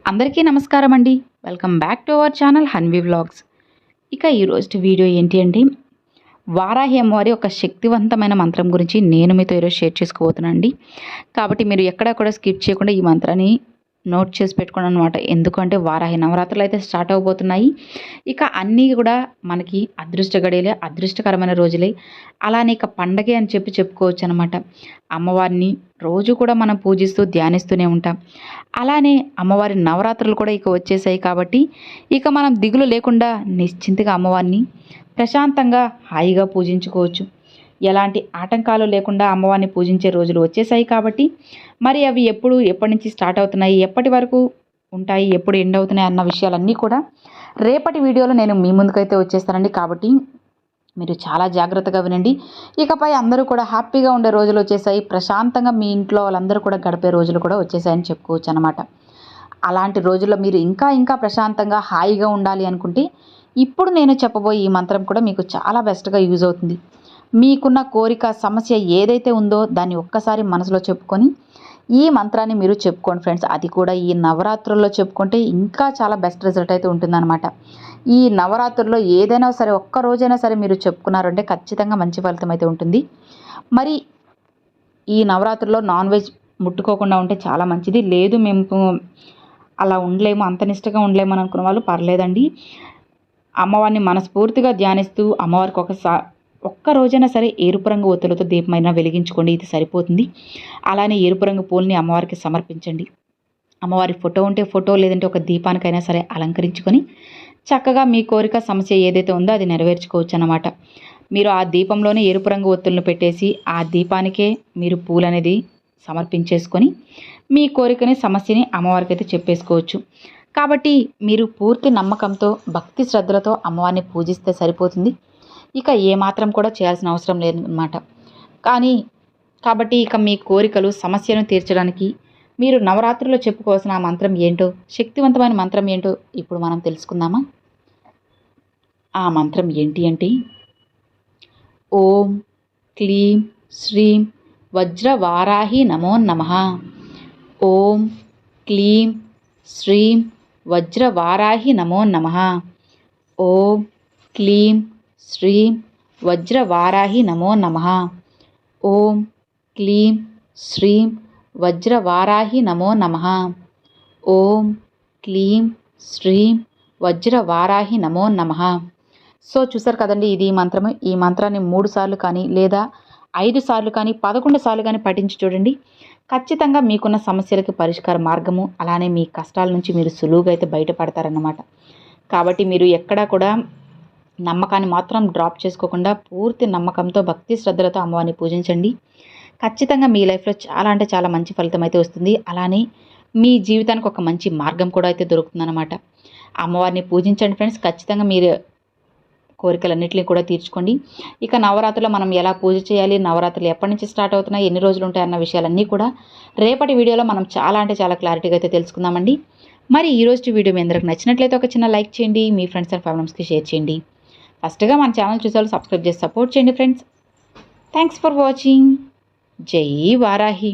అందరికీ నమస్కారం అండి. Welcome back to our channel Hanvi vlogs. ఇక ఈరోజు వీడియో ఏంటి అంటే వారాహి అమ్మవారి ఒక శక్తివంతమైన మంత్రం గురించి నేను మీతో ఈరోజు షేర్ చేసుకోబోతున్నాను అండి. కాబట్టి మీరు ఎక్కడా కూడా స్కిప్ చేయకుండా ఈ మంత్రాన్ని నోట్ చేసి పెట్టుకోండి అనమాట. ఎందుకంటే వారాహి నవరాత్రులు అయితే స్టార్ట్ అవబోతున్నాయి. ఇక అన్నీ కూడా మనకి అదృష్ట గడియలే, అదృష్టకరమైన రోజులే. అలానే ఇక పండగే అని చెప్పుకోవచ్చు అనమాట. అమ్మవారిని రోజు కూడా మనం పూజిస్తూ ధ్యానిస్తూనే ఉంటాం. అలానే అమ్మవారి నవరాత్రులు కూడా ఇక వచ్చేసాయి కాబట్టి ఇక మనం దిగులు లేకుండా నిశ్చింతగా అమ్మవారిని ప్రశాంతంగా హాయిగా పూజించుకోవచ్చు. ఎలాంటి ఆటంకాలు లేకుండా అమ్మవారిని పూజించే రోజులు వచ్చేసాయి కాబట్టి మరి అవి ఎప్పటి నుంచి స్టార్ట్ అవుతున్నాయి, ఎప్పటి వరకు ఉంటాయి, ఎప్పుడు ఎండ్ అవుతున్నాయి అన్న విషయాలన్నీ కూడా రేపటి వీడియోలో నేను మీ ముందుకైతే వచ్చేస్తానండి. కాబట్టి మీరు చాలా జాగ్రత్తగా వినండి. ఇకపై అందరూ కూడా హ్యాపీగా ఉండే రోజులు వచ్చేసాయి. ప్రశాంతంగా మీ ఇంట్లో వాళ్ళందరూ కూడా గడిపే రోజులు కూడా వచ్చేసాయని చెప్పుకోవచ్చు అనమాట. అలాంటి రోజుల్లో మీరు ఇంకా ప్రశాంతంగా హాయిగా ఉండాలి అనుకుంటే ఇప్పుడు నేను చెప్పబోయే ఈ మంత్రం కూడా మీకు చాలా బెస్ట్గా యూజ్ అవుతుంది. మీకున్న కోరిక, సమస్య ఏదైతే ఉందో దాన్ని ఒక్కసారి మనసులో చెప్పుకొని ఈ మంత్రాన్ని మీరు చెప్పుకోండి ఫ్రెండ్స్. అది కూడా ఈ నవరాత్రుల్లో చెప్పుకుంటే ఇంకా చాలా బెస్ట్ రిజల్ట్ అయితే ఉంటుందన్నమాట. ఈ నవరాత్రుల్లో ఏదైనా సరే ఒక్క రోజైనా సరే మీరు చెప్పుకున్నారంటే ఖచ్చితంగా మంచి ఫలితం అయితే ఉంటుంది. మరి ఈ నవరాత్రుల్లో నాన్ వెజ్ ముట్టుకోకుండా ఉంటే చాలా మంచిది. లేదు మేము అలా ఉండలేము, అంత నిష్టగా ఉండలేము అని అనుకున్న వాళ్ళు పర్లేదండి. అమ్మవారిని మనస్ఫూర్తిగా ధ్యానిస్తూ అమ్మవారికి ఒక్క రోజైనా సరే ఎరుపు రంగు ఒత్తులతో దీపమైనా వెలిగించుకోండి. ఇది సరిపోతుంది. అలానే ఎరుపు రంగు పూలని అమ్మవారికి సమర్పించండి. అమ్మవారి ఫోటో ఉంటే ఫోటో, లేదంటే ఒక దీపానికైనా సరే అలంకరించుకొని చక్కగా మీ కోరిక, సమస్య ఏదైతే ఉందో అది నెరవేర్చుకోవచ్చు అన్నమాట. మీరు ఆ దీపంలోనే ఎరుపు రంగు ఒత్తులను పెట్టేసి ఆ దీపానికే మీరు పూలు అనేది సమర్పించేసుకొని మీ కోరికని, సమస్యని అమ్మవారికి అయితే చెప్పేసుకోవచ్చు. కాబట్టి మీరు పూర్తి నమ్మకంతో, భక్తి శ్రద్ధలతో అమ్మవారిని పూజిస్తే సరిపోతుంది. ఇక ఏమాత్రం కూడా చేయాల్సిన అవసరం లేదన్నమాట. కాబట్టి ఇక మీ కోరికలు, సమస్యను తీర్చడానికి మీరు నవరాత్రుల్లో చెప్పుకోవాల్సిన ఆ మంత్రం ఏంటో, శక్తివంతమైన మంత్రం ఏంటో ఇప్పుడు మనం తెలుసుకుందామా? ఆ మంత్రం ఏంటి అంటే ఓం క్లీం శ్రీం వజ్రవారాహి నమో నమః. ఓం క్లీం శ్రీం వజ్రవారాహి నమో నమః. ఓం క్లీం శ్రీం వజ్రవారాహి నమో నమః. ఓం క్లీం శ్రీం వజ్రవారాహి నమో నమః. ఓం క్లీం శ్రీం వజ్రవారాహి నమో నమః. సో చూసారు కదండి, ఇది మంత్రము. ఈ మంత్రాన్ని 3 సార్లు కానీ, లేదా 5 సార్లు కానీ, 11 సార్లు కానీ పఠించి చూడండి. ఖచ్చితంగా మీకున్న సమస్యలకి పరిష్కార మార్గము, అలానే మీ కష్టాల నుంచి మీరు సులువుగా అయితే బయటపడతారన్నమాట. కాబట్టి మీరు ఎక్కడా కూడా నమ్మకాన్ని మాత్రం డ్రాప్ చేసుకోకుండా పూర్తి నమ్మకంతో, భక్తి శ్రద్ధలతో అమ్మవారిని పూజించండి. ఖచ్చితంగా మీ లైఫ్లో చాలా అంటే చాలా మంచి ఫలితం అయితే వస్తుంది. అలానే మీ జీవితానికి ఒక మంచి మార్గం కూడా అయితే దొరుకుతుందన్నమాట. అమ్మవారిని పూజించండి ఫ్రెండ్స్. ఖచ్చితంగా మీరు కోరికలన్నింటినీ కూడా తీర్చుకోండి. ఇక నవరాత్రులు మనం ఎలా పూజ చేయాలి, నవరాత్రులు ఎప్పటి నుంచి స్టార్ట్ అవుతున్నాయి, ఎన్ని రోజులు ఉంటాయి అన్న విషయాలన్నీ కూడా రేపటి వీడియోలో మనం చాలా అంటే చాలా క్లారిటీగా అయితే తెలుసుకుందామండి. మరి ఈరోజు వీడియో మీ అందరికి నచ్చినట్లయితే ఒక చిన్న లైక్ చేయండి, మీ ఫ్రెండ్స్ అండ్ ఫ్యామిలీస్కి షేర్ చేయండి. ఫస్ట్గా మన ఛానల్ చూసేవాళ్ళు సబ్స్క్రైబ్ చేసి సపోర్ట్ చేయండి ఫ్రెండ్స్. Thanks for watching. జై వారాహి.